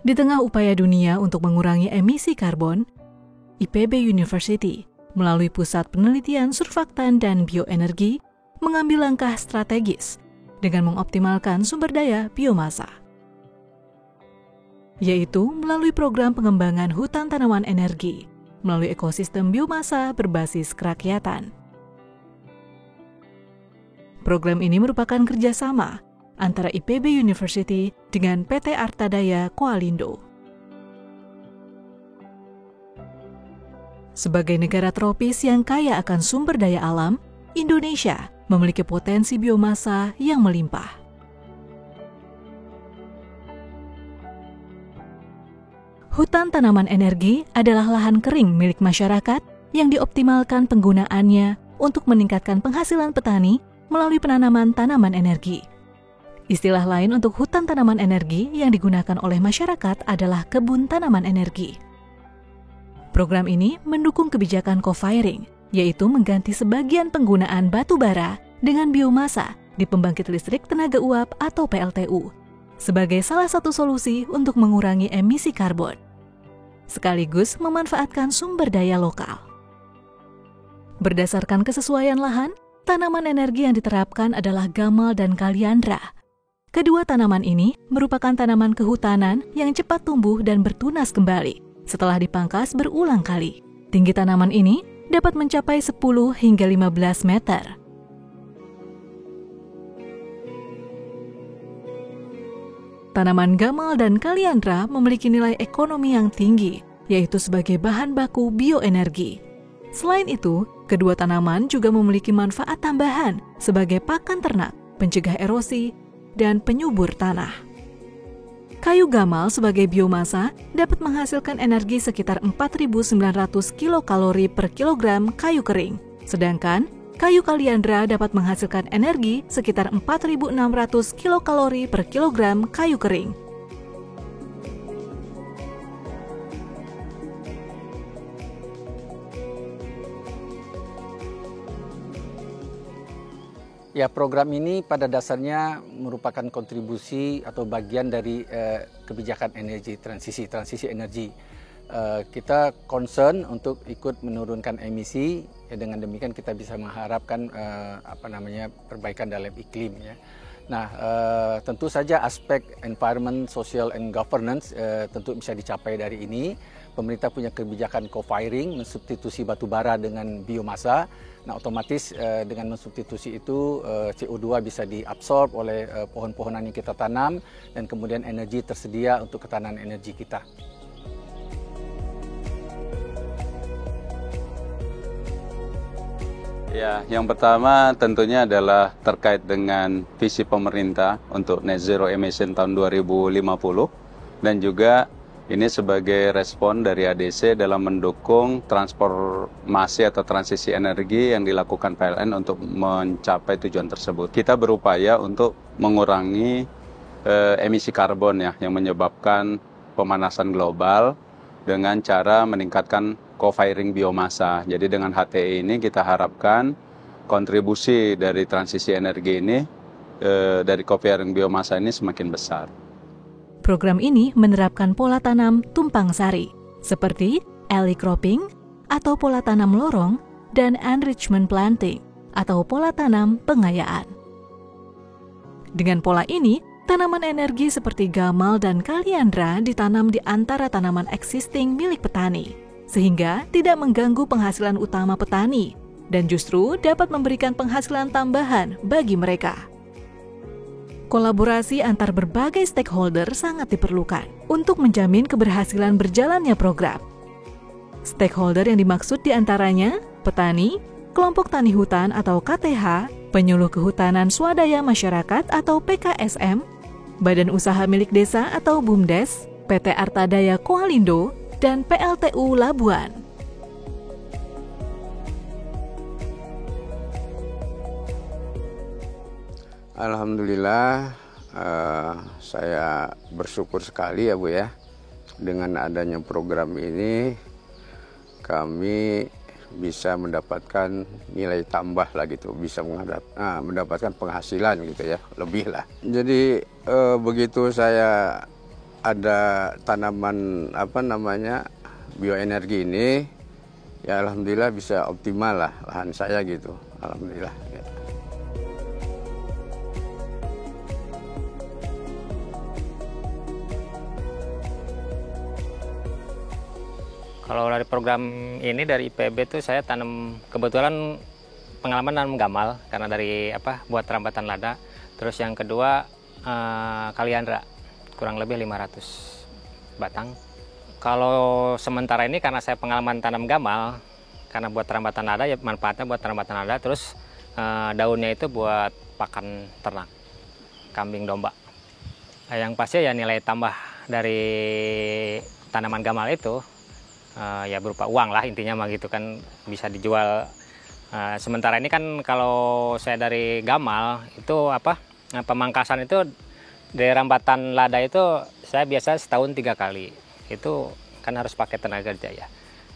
Di tengah upaya dunia untuk mengurangi emisi karbon, IPB University melalui Pusat Penelitian Surfaktan dan Bioenergi mengambil langkah strategis dengan mengoptimalkan sumber daya biomasa, yaitu melalui program pengembangan hutan tanaman energi melalui ekosistem biomasa berbasis kerakyatan. Program ini merupakan kerjasama antara IPB University dengan PT Artadaya Koalindo. Sebagai negara tropis yang kaya akan sumber daya alam, Indonesia memiliki potensi biomasa yang melimpah. Hutan tanaman energi adalah lahan kering milik masyarakat yang dioptimalkan penggunaannya untuk meningkatkan penghasilan petani melalui penanaman tanaman energi. Istilah lain untuk hutan tanaman energi yang digunakan oleh masyarakat adalah kebun tanaman energi. Program ini mendukung kebijakan co-firing, yaitu mengganti sebagian penggunaan batu bara dengan biomasa di pembangkit listrik tenaga uap atau PLTU, sebagai salah satu solusi untuk mengurangi emisi karbon, sekaligus memanfaatkan sumber daya lokal. Berdasarkan kesesuaian lahan, tanaman energi yang diterapkan adalah gamal dan kaliandra. Kedua tanaman ini merupakan tanaman kehutanan yang cepat tumbuh dan bertunas kembali setelah dipangkas berulang kali. Tinggi tanaman ini dapat mencapai 10 hingga 15 meter. Tanaman gamal dan kaliandra memiliki nilai ekonomi yang tinggi, yaitu sebagai bahan baku bioenergi. Selain itu, kedua tanaman juga memiliki manfaat tambahan sebagai pakan ternak, pencegah erosi, dan penyubur tanah. Kayu gamal sebagai biomasa dapat menghasilkan energi sekitar 4.900 kilokalori per kilogram kayu kering, sedangkan kayu kaliandra dapat menghasilkan energi sekitar 4.600 kilokalori per kilogram kayu kering. Ya, program ini pada dasarnya merupakan kontribusi atau bagian dari kebijakan energi transisi energi. Kita concern untuk ikut menurunkan emisi, ya, dengan demikian kita bisa mengharapkan perbaikan dalam iklim, ya. Nah, tentu saja aspek environment, social, and governance tentu bisa dicapai dari ini. Pemerintah punya kebijakan co-firing, mensubstitusi batu bara dengan biomasa. Nah, otomatis dengan mensubstitusi itu CO2 bisa diabsorb oleh pohon-pohonan yang kita tanam dan kemudian energi tersedia untuk ketahanan energi kita. Ya, yang pertama tentunya adalah terkait dengan visi pemerintah untuk net zero emission tahun 2050 dan juga ini sebagai respon dari ADC dalam mendukung transformasi atau transisi energi yang dilakukan PLN untuk mencapai tujuan tersebut. Kita berupaya untuk mengurangi emisi karbon, ya, yang menyebabkan pemanasan global dengan cara meningkatkan co-firing biomasa. Jadi dengan HTE ini kita harapkan kontribusi dari transisi energi ini dari co-firing biomasa ini semakin besar. Program ini menerapkan pola tanam tumpang sari, seperti alley cropping atau pola tanam lorong dan enrichment planting atau pola tanam pengayaan. Dengan pola ini, tanaman energi seperti gamal dan kaliandra ditanam di antara tanaman existing milik petani, sehingga tidak mengganggu penghasilan utama petani dan justru dapat memberikan penghasilan tambahan bagi mereka. Kolaborasi antar berbagai stakeholder sangat diperlukan untuk menjamin keberhasilan berjalannya program. Stakeholder yang dimaksud diantaranya petani, kelompok tani hutan atau KTH, penyuluh kehutanan swadaya masyarakat atau PKSM, badan usaha milik desa atau BUMDes, PT Artadaya Koalindo, dan PLTU Labuan. Alhamdulillah, saya bersyukur sekali ya Bu ya, dengan adanya program ini kami bisa mendapatkan nilai tambah lah gitu, bisa mendapatkan penghasilan gitu ya, lebih lah. Jadi begitu saya ada tanaman bioenergi ini, ya alhamdulillah bisa optimal lah lahan saya gitu, alhamdulillah. Kalau dari program ini dari IPB tuh saya tanam, kebetulan pengalaman tanam gamal karena dari buat rambatan lada. Terus yang kedua kaliandra, kurang lebih 500 batang. Kalau sementara ini karena saya pengalaman tanam gamal, karena buat rambatan lada ya manfaatnya buat rambatan lada. Terus daunnya itu buat pakan ternak, kambing domba. Yang pasti ya nilai tambah dari tanaman gamal itu ya berupa uang lah intinya mah gitu kan, bisa dijual. Sementara ini kan kalau saya dari gamal itu pemangkasan itu dari rambatan lada itu saya biasa setahun 3 kali. Itu kan harus pakai tenaga kerja ya.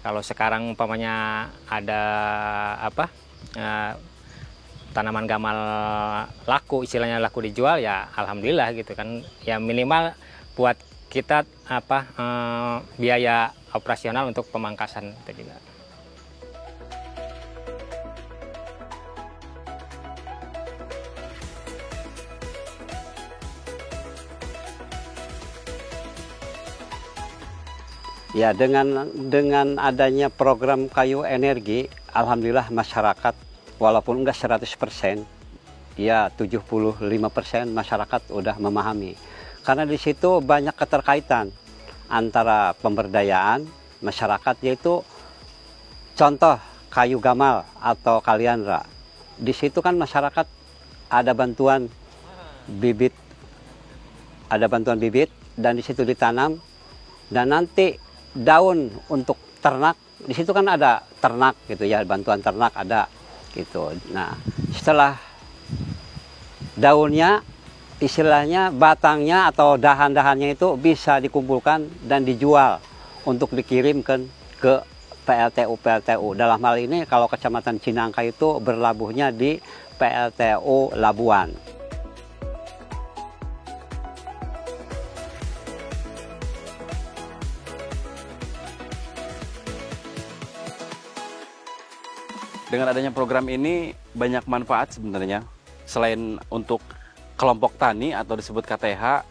Kalau sekarang umpamanya ada tanaman gamal laku, istilahnya laku dijual ya alhamdulillah gitu kan. Ya minimal buat kita biaya operasional untuk pemangkasan itu juga. Ya, dengan adanya program kayu energi, alhamdulillah masyarakat walaupun enggak 100%, ya 75% masyarakat udah memahami. Karena di situ banyak keterkaitan antara pemberdayaan masyarakat, yaitu contoh kayu gamal atau kaliandra. Di situ kan masyarakat ada bantuan bibit, dan di situ ditanam, dan nanti daun untuk ternak, di situ kan ada ternak gitu ya, bantuan ternak ada gitu. Nah, setelah daunnya, istilahnya batangnya atau dahan-dahannya itu bisa dikumpulkan dan dijual untuk dikirimkan ke PLTU. Dalam hal ini kalau Kecamatan Cinangka itu berlabuhnya di PLTU Labuan. Dengan adanya program ini banyak manfaat sebenarnya. Selain untuk kelompok tani atau disebut KTH,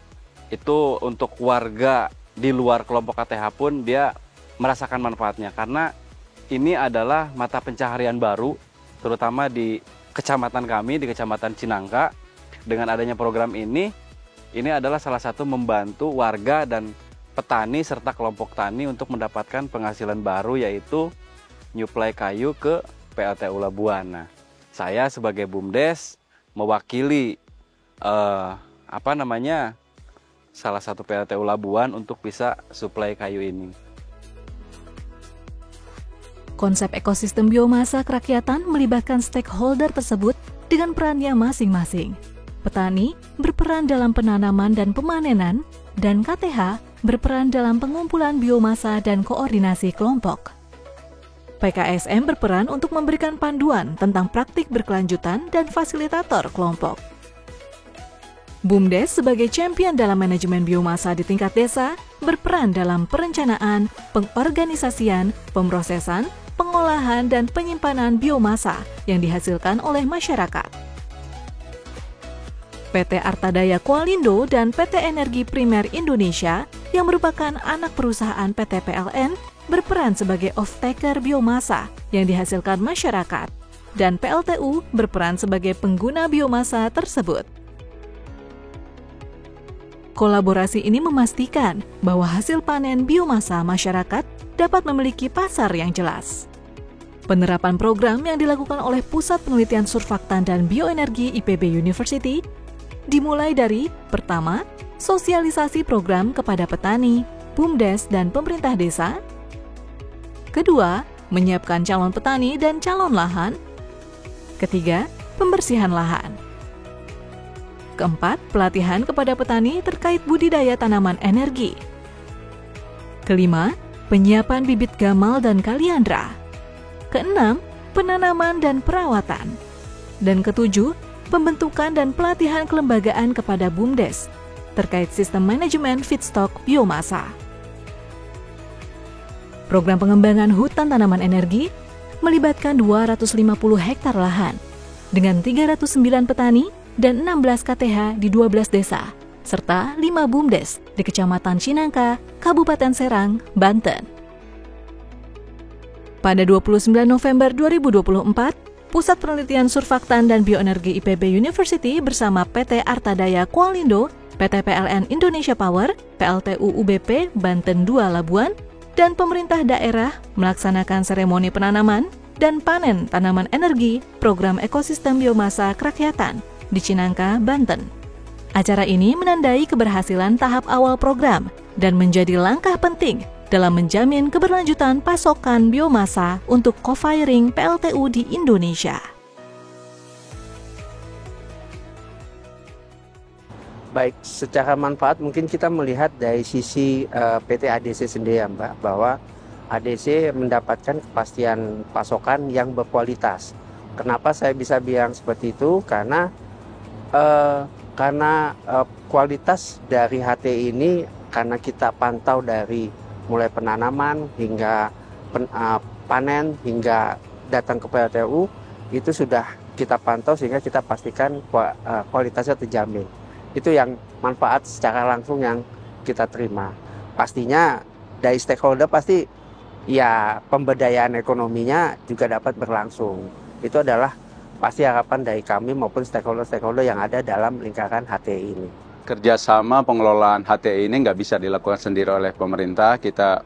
itu untuk warga di luar kelompok KTH pun dia merasakan manfaatnya. Karena ini adalah mata pencaharian baru, terutama di kecamatan kami, di Kecamatan Cinangka. Dengan adanya program ini adalah salah satu membantu warga dan petani serta kelompok tani untuk mendapatkan penghasilan baru, yaitu nyuplai kayu ke PLTU Labuan. Nah, saya sebagai BUMDes mewakili salah satu PLTU Labuan untuk bisa suplai kayu ini. Konsep ekosistem biomasa kerakyatan melibatkan stakeholder tersebut dengan perannya masing-masing. Petani berperan dalam penanaman dan pemanenan, dan KTH berperan dalam pengumpulan biomasa dan koordinasi kelompok. PKSM berperan untuk memberikan panduan tentang praktik berkelanjutan dan fasilitator kelompok. BUMDes sebagai champion dalam manajemen biomasa di tingkat desa berperan dalam perencanaan, pengorganisasian, pemrosesan, pengolahan, dan penyimpanan biomasa yang dihasilkan oleh masyarakat. PT Artadaya Kualindo dan PT Energi Primer Indonesia yang merupakan anak perusahaan PT PLN berperan sebagai off-taker biomasa yang dihasilkan masyarakat, dan PLTU berperan sebagai pengguna biomasa tersebut. Kolaborasi ini memastikan bahwa hasil panen biomasa masyarakat dapat memiliki pasar yang jelas. Penerapan program yang dilakukan oleh Pusat Penelitian Surfaktan dan Bioenergi IPB University dimulai dari, pertama, sosialisasi program kepada petani, BUMDes, dan pemerintah desa. Kedua, menyiapkan calon petani dan calon lahan. Ketiga, pembersihan lahan. Keempat, pelatihan kepada petani terkait budidaya tanaman energi. Kelima, penyiapan bibit gamal dan kaliandra. Keenam, penanaman dan perawatan. Dan ketujuh, pembentukan dan pelatihan kelembagaan kepada BUMDes. terkait sistem manajemen feedstock biomasa. Program pengembangan hutan tanaman energi melibatkan 250 hektar lahan dengan 309 petani dan 16 KTH di 12 desa, serta 5 BUMDes di Kecamatan Cinangka, Kabupaten Serang, Banten. Pada 29 November 2024, Pusat Penelitian Surfaktan dan Bioenergi IPB University bersama PT Artadaya Kualindo, PT PLN Indonesia Power, PLTU UBP Banten 2 Labuan, dan pemerintah daerah melaksanakan seremoni penanaman dan panen tanaman energi program ekosistem biomasa kerakyatan di Cinangka, Banten. Acara ini menandai keberhasilan tahap awal program dan menjadi langkah penting dalam menjamin keberlanjutan pasokan biomasa untuk co-firing PLTU di Indonesia. Baik, secara manfaat mungkin kita melihat dari sisi PT ADC sendiri ya Mbak, bahwa ADC mendapatkan kepastian pasokan yang berkualitas. Kenapa saya bisa bilang seperti itu? Karena kualitas dari HT ini karena kita pantau dari mulai penanaman hingga panen hingga datang ke PLTU itu sudah kita pantau sehingga kita pastikan kualitasnya terjamin. Itu yang manfaat secara langsung yang kita terima. Pastinya dari stakeholder pasti ya pemberdayaan ekonominya juga dapat berlangsung. Itu adalah pasti harapan dari kami maupun stakeholder-stakeholder yang ada dalam lingkaran HTI ini. Kerjasama pengelolaan HTI ini nggak bisa dilakukan sendiri oleh pemerintah. Kita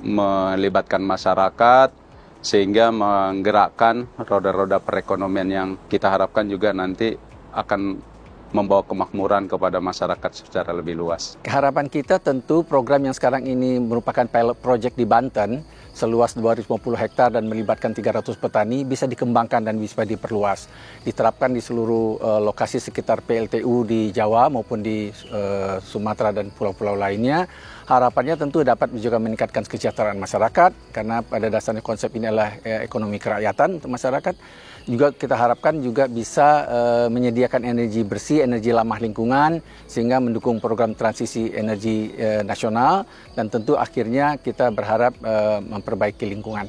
melibatkan masyarakat sehingga menggerakkan roda-roda perekonomian yang kita harapkan juga nanti akan membawa kemakmuran kepada masyarakat secara lebih luas. Harapan kita tentu program yang sekarang ini merupakan pilot project di Banten seluas 250 hektar dan melibatkan 300 petani bisa dikembangkan dan bisa diperluas. Diterapkan di seluruh lokasi sekitar PLTU di Jawa maupun di Sumatera dan pulau-pulau lainnya. Harapannya tentu dapat juga meningkatkan kesejahteraan masyarakat karena pada dasarnya konsep ini adalah ekonomi kerakyatan untuk masyarakat. Juga kita harapkan juga bisa menyediakan energi bersih, energi ramah lingkungan sehingga mendukung program transisi energi nasional dan tentu akhirnya kita berharap memperbaiki lingkungan.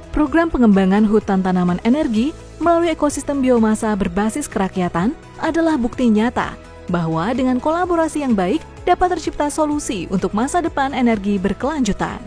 Program pengembangan hutan tanaman energi melalui ekosistem biomasa berbasis kerakyatan adalah bukti nyata bahwa dengan kolaborasi yang baik dapat tercipta solusi untuk masa depan energi berkelanjutan.